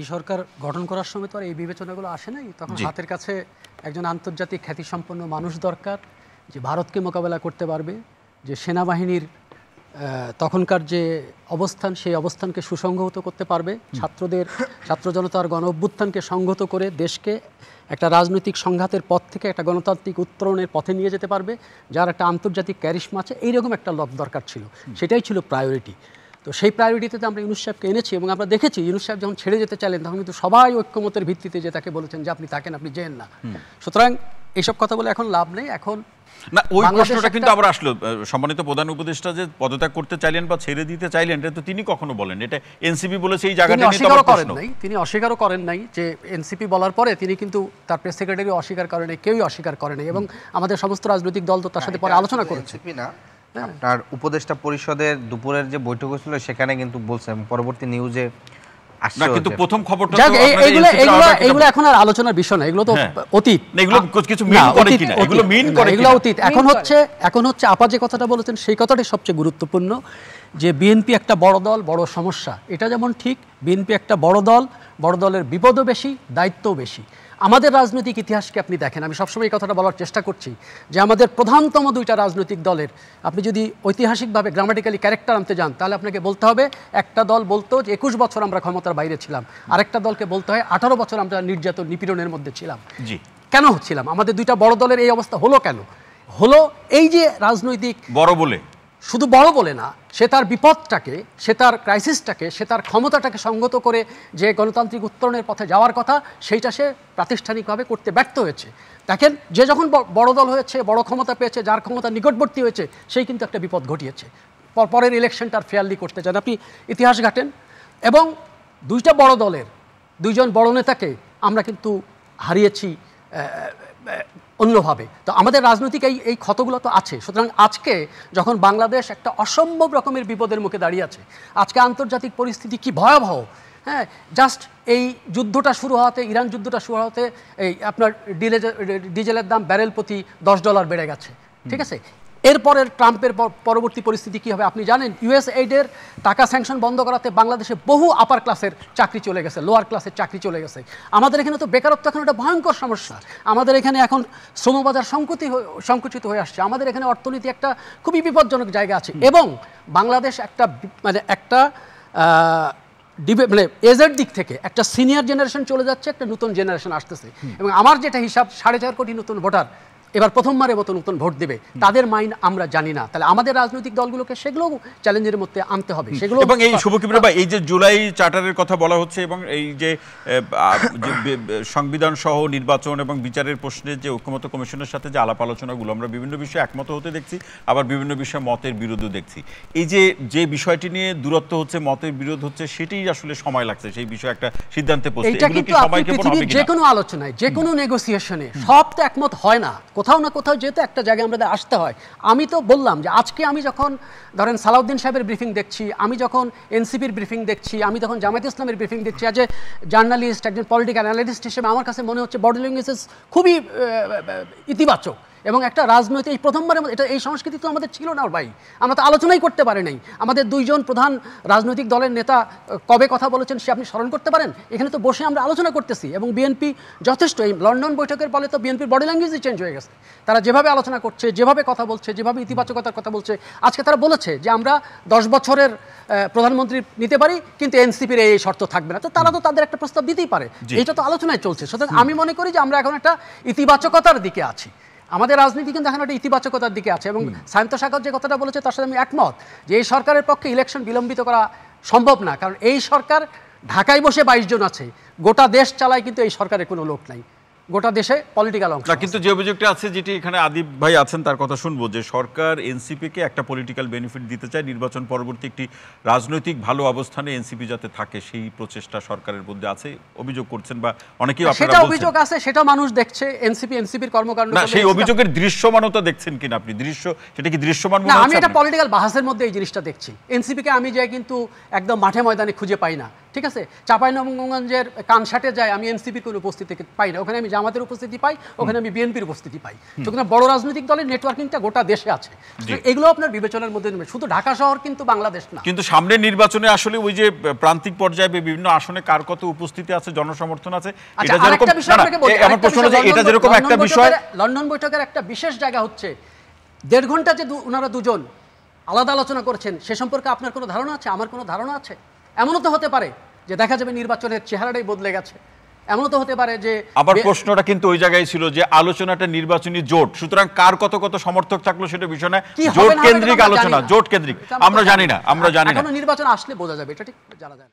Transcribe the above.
এই সরকার গঠন করার সময় তো আর এই বিবেচনাগুলো আসে নাই। তখন হাতের কাছে একজন আন্তর্জাতিক খ্যাতিসম্পন্ন মানুষ দরকার, যে ভারতকে মোকাবেলা করতে পারবে, যে সেনাবাহিনীর তখনকার যে অবস্থান সেই অবস্থানকে সুসংহত করতে পারবে, ছাত্র জনতার গণ অভ্যুত্থানকে সংহত করে দেশকে একটা রাজনৈতিক সংঘাতের পথ থেকে একটা গণতান্ত্রিক উত্তরণের পথে নিয়ে যেতে পারবে, যার একটা আন্তর্জাতিক ক্যারিশমা আছে। এইরকম একটা লোক দরকার ছিল, সেটাই ছিল প্রায়োরিটি। তো সেই প্রায়োরিটিতে আমরা ইউনূস সাহেবকে এনেছি এবং আমরা দেখেছি ইউনূস সাহেব যখন ছেড়ে যেতে চাইলেন তখন কিন্তু সবাই ঐক্যমতের ভিত্তিতে যে তাকে বলেছেন যে আপনি থাকেন, আপনি যেন না। সুতরাং এইসব কথা বলে এখন লাভ নেই। এখন না, ওই প্রশ্নটা কিন্তু আবার আসলো, সম্মানিত প্রধান উপদেষ্টা যে পদত্যাগ করতে চাইলেন বা ছেড়ে দিতে চাইলেন, এটা তো তিনি কখনো বলেন, এটা এনসিপি বলেছে। এই জায়গাটা নিয়ে তো প্রশ্ন, তিনি অস্বীকারও করেন নাই যে এনসিপি বলার পরে তিনি কিন্তু তার প্রেস সেক্রেটারি অস্বীকার করেন নাই, কেউই অস্বীকার করে নাই, এবং আমাদের সমস্ত রাজনৈতিক দল তো তার সাথে পরে আলোচনা করেছে। আপনার উপদেষ্টা পরিষদের দুপুরের যে বৈঠক হয়েছিল সেখানে কিন্তু বলছেন, পরবর্তী নিউজে না, কিন্তু প্রথম খবরটা এগুলো এখন আর আলোচনার বিষয় না, এগুলো তো অতীত। এগুলো কিছু মিন করে কিনা, এগুলো মিন করে এগুলো অতীত। এখন হচ্ছে আপা যে কথাটা বলেছেন সেই কথাটাই সবচেয়ে গুরুত্বপূর্ণ, যে বিএনপি একটা বড় দল, বড় সমস্যা। এটা যেমন ঠিক, বিএনপি একটা বড় দল, বড় দলের বিপদও বেশি, দায়িত্বও বেশি। আমাদের রাজনৈতিক ইতিহাসকে আপনি দেখেন, আমি সবসময় এই কথাটা বলার চেষ্টা করছি যে আমাদের প্রধানতম দুইটা রাজনৈতিক দলের আপনি যদি ঐতিহাসিকভাবে গ্রামাটিক্যালি ক্যারেক্টার আনতে যান, তাহলে আপনাকে বলতে হবে একটা দল বলতো যে 21 বছর আমরা ক্ষমতার বাইরে ছিলাম, আরেকটা দলকে বলতে হয় 18 বছর আমরা নির্যাতন নিপীড়নের মধ্যে ছিলাম। কেন হচ্ছিলাম? আমাদের দুইটা বড় দলের এই অবস্থা হলো কেন? হলো এই যে রাজনৈতিক বড় বলে, শুধু বড় বলে না, সে তার বিপদটাকে, সে তার ক্রাইসিসটাকে, সে তার ক্ষমতাটাকে সংগত করে যে গণতান্ত্রিক উত্তরণের পথে যাওয়ার কথা সেইটা সে প্রাতিষ্ঠানিকভাবে করতে ব্যর্থ হয়েছে। দেখেন, যে যখন বড় দল হয়েছে, বড় ক্ষমতা পেয়েছে, যার ক্ষমতা নিকটবর্তী হয়েছে, সেই কিন্তু একটা বিপদ ঘটিয়েছে। পরের ইলেকশনটা ফেয়ারলি করতে চান, আপনি ইতিহাস ঘাটেন। এবং দুইটা বড় দলের দুইজন বড় নেতাকে আমরা কিন্তু হারিয়েছি অন্যভাবে। তো আমাদের রাজনৈতিক এই ক্ষতগুলো তো আছে। সুতরাং আজকে যখন বাংলাদেশ একটা অসম্ভব রকমের বিপদের মুখে দাঁড়িয়ে আছে, আজকে আন্তর্জাতিক পরিস্থিতি কি ভয়াবহ, হ্যাঁ, জাস্ট এই যুদ্ধটা শুরু হওয়াতে, ইরান যুদ্ধটা শুরু হওয়াতে এই আপনার ডিজেলের দাম ব্যারেল প্রতি $10 বেড়ে গেছে, ঠিক আছে। এরপরের ট্রাম্পের পরবর্তী পরিস্থিতি কী হবে আপনি জানেন। ইউএসএইডের টাকা স্যাংশন বন্ধ করাতে বাংলাদেশে বহু আপার ক্লাসের চাকরি চলে গেছে, লোয়ার ক্লাসের চাকরি চলে গেছে। আমাদের এখানে তো বেকারত্ব এখন একটা ভয়ঙ্কর সমস্যা। আমাদের এখানে এখন শ্রমবাজার সংকুচিত হয়ে আসছে। আমাদের এখানে অর্থনীতি একটা খুবই বিপজ্জনক জায়গা আছে। এবং বাংলাদেশ একটা এজের দিক থেকে একটা সিনিয়র জেনারেশন চলে যাচ্ছে, একটা নতুন জেনারেশন আসতেছে। এবং আমার যেটা হিসাব, 4.5 কোটি নতুন ভোটার এবার প্রথমবারের মতো নতুন ভোট দেবে, তাদের মাইন্ড আমরা জানি না। তাহলে আমাদের রাজনৈতিক দলগুলোকে সেগুলো চ্যালেঞ্জের মধ্যে আনতে হবে সেগুলো। এবং এই শুভকিবরা ভাই, এই যে জুলাই চার্টারের কথা বলা হচ্ছে এবং এই যে সংবিধান সহ নির্বাচন এবং বিচারের প্রশ্নে যে ঐক্যমত্য কমিশনের সাথে যে আলাপ আলোচনাগুলো, আমরা বিভিন্ন বিষয়ে একমত হতে দেখছি, আবার বিভিন্ন বিষয়ে মতের বিরোধও দেখছি। এই যে বিষয়টি নিয়ে দূরত্ব হচ্ছে, মতের বিরোধ হচ্ছে, সেটাই আসলে সময় লাগছে সেই বিষয়ে একটা সিদ্ধান্তে পৌঁছতে। এটা কিন্তু পৃথিবীর যে কোনো আলোচনায়, যে কোনো নেগোসিয়েশনে সব তো একমত হয় না, কোথাও না কোথাও যেহেতু একটা জায়গায় আমাদের আসতে হয়। আমি তো বললাম যে আজকে আমি যখন ধরেন সালাউদ্দিন সাহেবের ব্রিফিং দেখছি, আমি যখন এনসিপির ব্রিফিং দেখছি, আমি যখন জামায়াতে ইসলামের ব্রিফিং দেখছি, অ্যাজ এ জার্নালিস্ট, একজন পলিটিক্যাল অ্যানালিস্ট হিসেবে আমার কাছে মনে হচ্ছে বডি ল্যাঙ্গুয়েজ খুবই ইতিবাচক। এবং একটা রাজনৈতিক এই প্রথমবারের মধ্যে এটা এই সংস্কৃতি তো আমাদের ছিল না ভাই, আমরা তো আলোচনাই করতে পারি নাই। আমাদের দুইজন প্রধান রাজনৈতিক দলের নেতা কবে কথা বলেছেন সে আপনি স্মরণ করতে পারেন? এখানে তো বসে আমরা আলোচনা করতেছি। এবং বিএনপি যথেষ্ট, এই লন্ডন বৈঠকের ফলে তো বিএনপির বডি ল্যাঙ্গুয়েজই চেঞ্জ হয়ে গেছে। তারা যেভাবে আলোচনা করছে, যেভাবে কথা বলছে, যেভাবে ইতিবাচকতার কথা বলছে, আজকে তারা বলেছে যে আমরা 10 বছরের প্রধানমন্ত্রী নিতে পারি, কিন্তু এনসিপির এই শর্ত থাকবে না। তো তারা তো তাদের একটা প্রস্তাব দিতেই পারে, এইটা তো আলোচনায় চলছে। সুতরাং আমি মনে করি যে আমরা এখন একটা ইতিবাচকতার দিকে আছি, আমাদের রাজনীতি কিন্তু এখন একটা ইতিবাচকতার দিকে আছে। এবং সায়ন্ত সাগর যে কথাটা বলেছে তার সাথে আমি একমত যে এই সরকারের পক্ষে ইলেকশন বিলম্বিত করা সম্ভব না, কারণ এই সরকার ঢাকায় বসে 22 জন আছে, গোটা দেশ চালায় কিন্তু এই সরকারের কোনো লোক নাই, গোটা দেশে পলিটিক্যাল অংশ। কিন্তু যে অভিযোগটা আছে, যেটি এখানে আদিব ভাই আছেন তার কথা শুনবো, যে সরকার এনসিপিকে একটা পলিটিক্যাল বেনিফিট দিতে চায়, নির্বাচন পরবর্তী একটি রাজনৈতিক ভালো অবস্থানে এনসিপি যাতে থাকে সেই প্রচেষ্টা সরকারের মধ্যে আছে অভিযোগ করছেন, বা অনেকেই আপনারা বলছেন অভিযোগ আছে, সেটা মানুষ দেখছে। এনসিপির কর্মকাণ্ড না, সেই অভিযোগের দৃশ্যমানতা দেখছেন কিনা আপনি? সেটা কি দৃশ্যমান মনে হচ্ছে? আমি এটা পলিটিক্যাল বাহাসের মধ্যে এই জিনিসটা দেখছি। এনসিপিকে আমি যাই কিন্তু একদম মাঠে ময়দানে খুঁজে পাই না। ঠিক আছে, চাঁপাইনবাবগঞ্জের কানসাটে যায় আমি এনসিপির কোনো উপস্থিতি পাই না, ওখানে আমি জামাতের উপস্থিতি পাই, ওখানে আমি বিএনপির উপস্থিতি পাই। সুতরাং বড় রাজনৈতিক দলের নেটওয়ার্কিংটা গোটা দেশে আছে, এগুলো আপনার বিবেচনার মধ্যে নেবে। শুধু ঢাকা শহর কিন্তু বাংলাদেশ না। কিন্তু সামনের নির্বাচনে আসলে ওই যে প্রান্তিক পর্যায়ে বিভিন্ন আসনে কার কত উপস্থিতি আছে, জনসমর্থন আছে, এটা যেরকম এমন প্রশ্ন যে এটা যেরকম একটা বিষয়, লন্ডন বৈঠকের একটা বিশেষ জায়গা হচ্ছে 1.5 ঘন্টা যে ওনারা দুজন আলাদা আলোচনা করছেন সে সম্পর্কে আপনার কোনো ধারণা আছে? আমার কোনো ধারণা আছে? এমনও তো হতে পারে যে দেখা যাবে নির্বাচনের চেহারাটাই বদলে গেছে, এমনও তো হতে পারে যে আবার প্রশ্নটা কিন্তু ওই জায়গায় ছিল যে আলোচনাটা নির্বাচনী জোট, সুতরাং কার কত কত সমর্থক থাকলো সেটা বিষয় না, জোট কেন্দ্রিক আলোচনা, জোট কেন্দ্রিক আমরা জানি না, আমরা জানি না। এখনো নির্বাচন আসলে বোঝা যাবে, এটা ঠিক জানা যায়।